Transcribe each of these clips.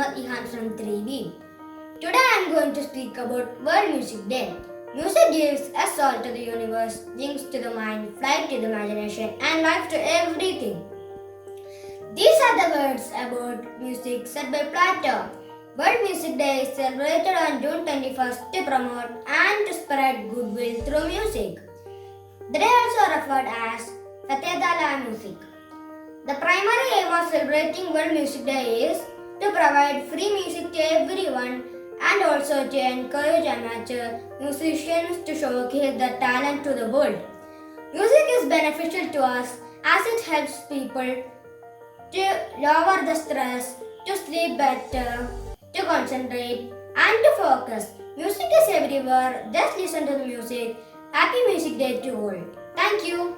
Muhammad Ihan from 3B. Today I am going to speak about World Music Day. Music gives a soul to the universe, wings to the mind, flight to the imagination, and life to everything. These are the words about music said by Plato. World Music Day is celebrated on June 21st to promote and to spread goodwill through music. The day also referred as Fatedala Music. The primary aim of celebrating World Music Day is to provide free music to everyone and also to encourage amateur musicians to showcase their talent to the world. Music is beneficial to us as it helps people to lower the stress, to sleep better, to concentrate and to focus. Music is everywhere. Just listen to the music. Happy Music Day to all. Thank you.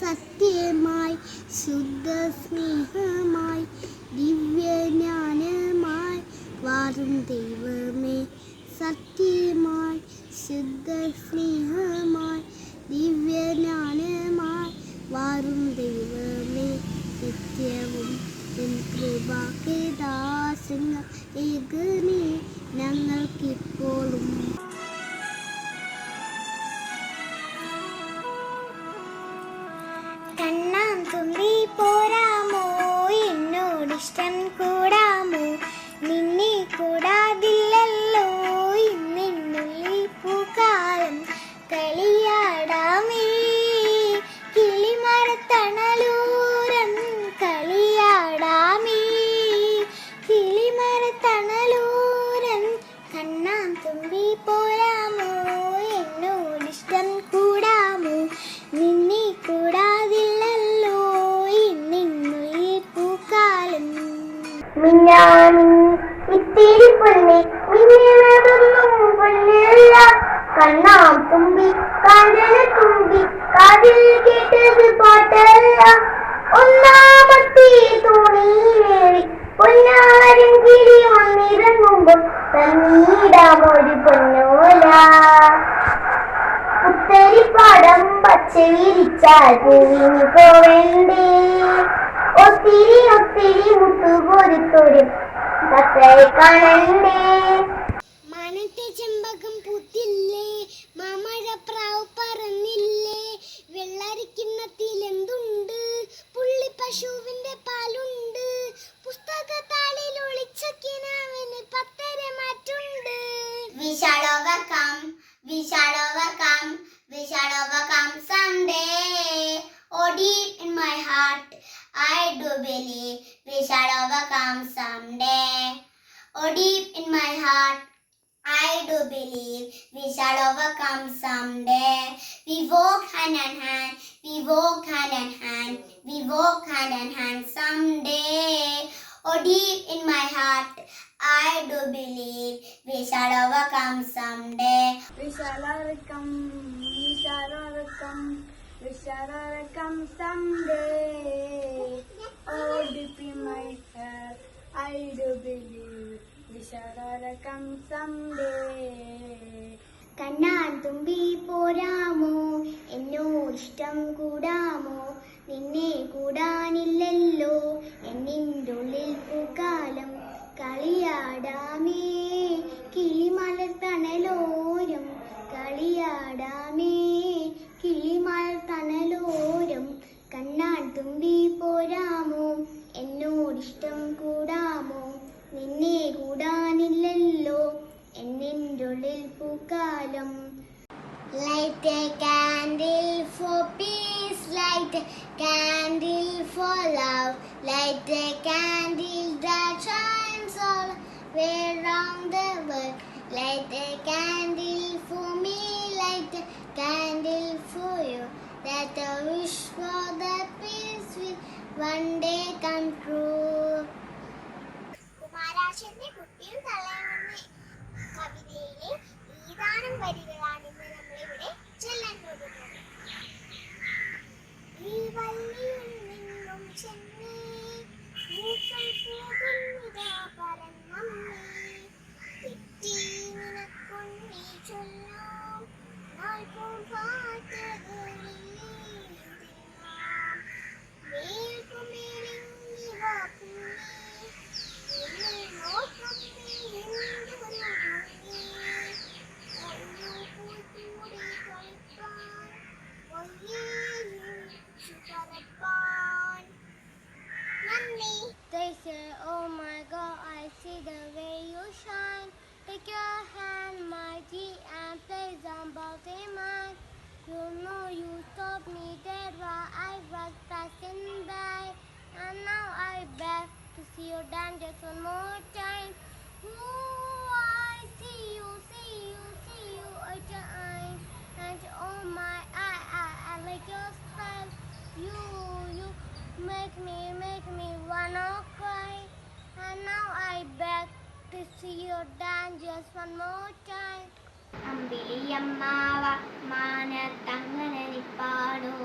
സത്യമായി ശുദ്ധസ്നേഹമായി ദിവ്യജ്ഞാനമായി വാഴും ദൈവമേ സത്യമായി ശുദ്ധസ്നേഹമായി ദിവ്യജ്ഞാനമായി വാഴും ദൈവമേ നിത്യവും നിൻ കൃപയ്ക്ക് ദാസങ്ങൾ ഏകനേ ഞങ്ങൾക്കിപ്പോഴും തുമ്പി പോരാമോ എന്നോടിഷ്ടം കൂടാമോ നിന്നെ കൂടാതില്ലല്ലോ ഇന്നുള്ളിൽ പൂക്കാലം കളിയാടാമേ കിളിമരത്തണലൂരം കളിയാടാമേ കിളിമരത്തണലൂരം കണ്ണാൻ തുമ്പി പോരാമോ എന്നോടിഷ്ടം കൂടാമോ നിന്നെ കൂടാതില്ലല്ലോ ഇത്തിരി പൊന്നെ മിന്നിനതൊന്നും പൊന്നില്ല കണ്ണാം തുമ്പി കാഞ്ചന തുമ്പി കാതിൽ കേട്ടത് പാട്ടല്ല ഒന്നാമത്തെ തുണിയേറി പൊന്നാരം കിളി വന്നിറങ്ങുമ്പോൾ തന്നീടാമൊരു പൊന്നോല പുത്തരിപ്പാടം പച്ച വിരിച്ചാൽ പൂവിന് പോവേണ്ടേ ഒത്തിരി ഒത്തിരി മുത്തുപോരുത്തോരും ഭക്തരെ കാണണ്ടേ മനത്തെ ചെമ്പകം പൂത്തില്ലേ മാമഴപ്രാവ് പറന്നില്ലേ വെള്ളരിക്കിണ്ണത്തിലെന്തുണ്ട് പുള്ളി പശുവിന്റെ പാലുണ്ട് പുസ്തകത്താളിൽ ഒളിച്ച കിനാവിന് പത്തര മാറ്റുണ്ട് We shall overcome, we shall overcome, we shall overcome someday. Oh, deep in my heart, I do believe we shall overcome someday. Oh, deep in my heart, I do believe we shall overcome someday. We walk hand in hand, we walk hand in hand, we walk hand in hand someday. Oh, deep in my heart, I do believe we shall overcome someday. We shall overcome, we shall overcome, we shall overcome someday. Oh, deep in my heart, I do believe we shall overcome someday. കണ്ണാൻ തുമ്പി പോരാമോ എന്നോടിഷ്ടം കൂടാമോ നിന്നെ കൂടാനില്ലല്ലോ എന്നിൻ്റെ ഉള്ളിൽ പൂക്കാലം കളിയാടാമേ കിളിമലർത്തണലോരം കളിയാടാമേ കിളിമലർത്തണലോരം കണ്ണാൻ തുമ്പി പോരാമോ എന്നോടിഷ്ടം കൂടാമോ നിന്നെ കൂടാനില്ലല്ലോ എന്നിൻ്റെ ഉള്ളിൽ പൂക്കാലം Light a candle for peace, light a candle for love, light a candle that shines all way around the world. Light a candle for me, light a candle for you, that I wish for the peace will one day come true. കുമാരാശന്റെ കുട്ടിയും തലയെന്ന കവിതയിലെ ഈതാനം വരികളാണ് ഇന്ന് നമ്മളിവിടെ ചൊല്ലാൻ പോകുന്നത്. ഈ വള്ളിയിൽ നിന്നും ചെന്നേ മൂക്കം പോകുന്നിതാ പരന്നമ്മേ തെറ്റി നിനക്കൊന്നീ ചൊല്ലാം നാൾക്കും പാട്ടുകളിൽ മേൽക്കുമേലിങ്ങി വാ പുണ്ണേ go, I see the way you shine. Take your hand, mighty, and place on both in mine. You know you stopped me dead while I was passing by. And now I beg to see you dance just one more time. Ooh, I see you, eye to eye. And oh my, I like your style. You make me wanna cry. And now I beg to see you dance just one more time. അമ്പിളിയമ്മാവ മാനത്തങ്ങനെ നിപ്പാടോ,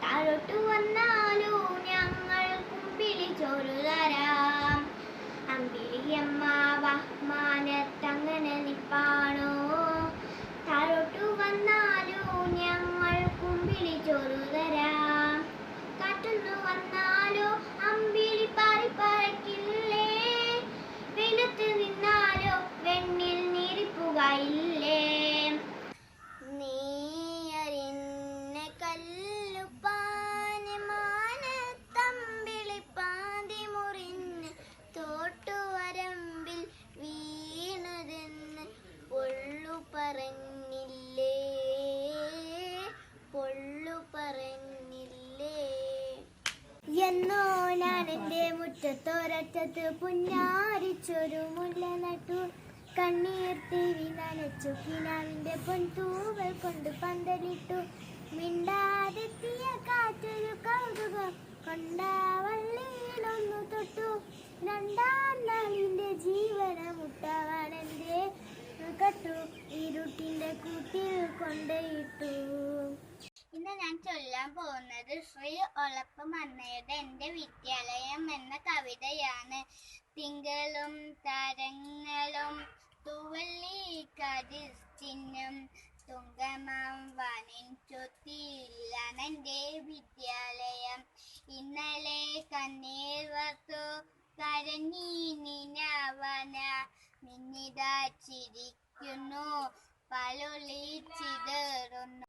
താഴോട്ടു വന്നാലോ ഞങ്ങൾ കുമ്പിളി ചോറ് തരാം. അമ്പിളിയമ്മാവ മാനത്തങ്ങനെ നിപ്പാടോ, താഴോട്ടു വന്നാലോ ഞങ്ങൾ കുമ്പിളി ചോറ് തരാം. കാറ്റൊന്നു വന്നാലോ അമ്പിളി പാറി പറക്കില്ലേ, വെയിലത്ത് നിന്നാലോ വെണ്ണിൽ നീരിപ്പുകയില്ലേ. നീയരിന്നെ കല്ലുപ്പാനി മാനത്തമ്പിളി പാതി മുറിഞ്ഞ് തോട്ടുവരമ്പിൽ വീണതെന്ന് പൊള്ളു പറഞ്ഞില്ലേ, പൊള്ളു പറഞ്ഞില്ലേ. എന്നോ ഞാൻ എൻ്റെ മുറ്റത്തോരറ്റത്ത് പുന്നാരിച്ചൊരു മുല്ല നട്ടു. കണ്ണീർ തിരി നനച്ചു കിനാവിൻ്റെ പൊൻതൂവൽ കൊണ്ട് പന്തലിട്ടു. മിണ്ടാതെത്തിയ കാറ്റൊരു കൗതുകം കൊണ്ടാവള്ളിയിലൊന്നു തൊട്ടു. രണ്ടാം നാളിൻ്റെ ജീവന മുട്ടവണെൻ്റെ കട്ടു ഇരുട്ടിൻ്റെ കൂട്ടിൽ കൊണ്ടയിട്ടു. ഇന്ന് ഞാൻ ചൊല്ലാൻ പോകുന്നത് ശ്രീ ഒളപ്പം അന്നയുടെ എൻ്റെ വിദ്യാലയം എന്ന കവിതയാണ്. തിങ്കളും താരങ്ങളും തൂവല്ലി കതിർച്ചിഹ്നം തുങ്കമാം വാനിൻ ചൊത്തിയിലാണെൻ്റെ വിദ്യാലയം. ഇന്നലെ കണ്ണീർ വർത്തു കരഞ്ഞീനിനവന മിന്നിതാ ചിരിക്കുന്നു പലൊളിച്ചിതറുന്നു.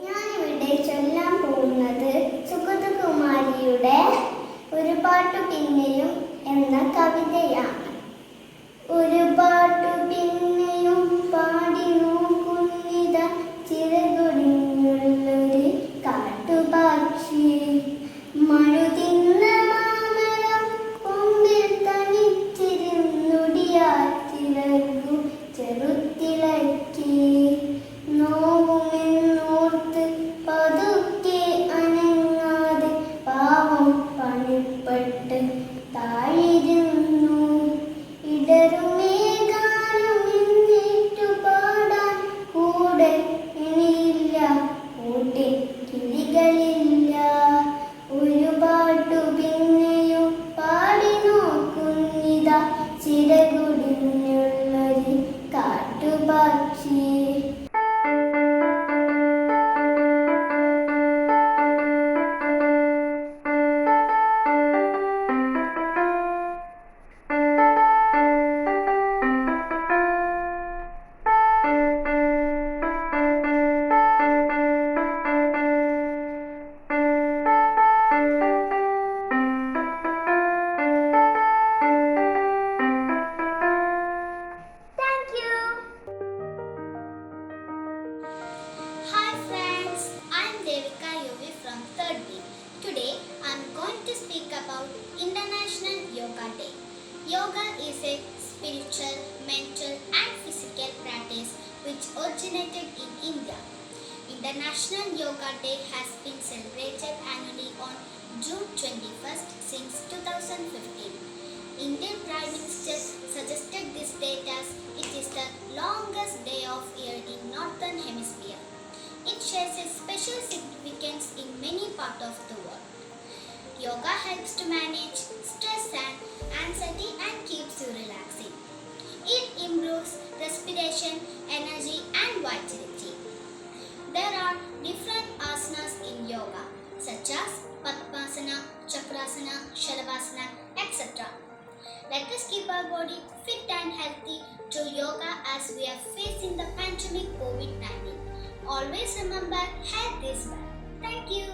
ഞാനിവിടെ ചൊല്ലാൻ പോകുന്നത് സുഗതകുമാരിയുടെ ഒരു പാട്ടു പിന്നെയും എന്ന കവിതയാണ്. ഒരു പാട്ടു പിന്നെയും പാടി നോക്കുന്നിത ചിറകൊടിഞ്ഞുള്ളൊരു കാട്ടുപക്ഷി. മഴുതിന്ന മാമരം കൊമ്പിൽ തനിച്ചിരുന്നുടിയാറ്റിലകു ചെറുത്തിളക്കി. നോവുമെന്നോർത്ത് പതുക്കെ അനങ്ങാതെ പാവം പണിപ്പെട്ട് താഴിരുന്നു. ഇടറുമേ ഗാനം എന്നിട്ടു പാടാൻ കൂടെ ഇനിയില്ല, കൂട്ടിൽ കിളികളില്ല. ഒരു പാട്ടു പിന്നെയും പാടി നോക്കുന്നിത ചിറകുടിഞ്ഞുള്ളൊരു കാട്ടുപക്ഷി. International Yoga Day. Yoga is a spiritual, mental and physical practice which originated in India. International Yoga Day has been celebrated annually on June 21st since 2015. Indian Prime Minister suggested this date as it is the longest day of year in Northern Hemisphere. It shares a special significance in many parts of the world. Yoga helps to manage stress and anxiety and keeps you relaxing. It improves respiration, energy and vitality. There are different asanas in yoga such as Padmasana, Chakrasana, Shavasana, etc. Let us keep our body fit and healthy through yoga as we are facing the pandemic COVID-19. Always remember, health is wealth. Thank you.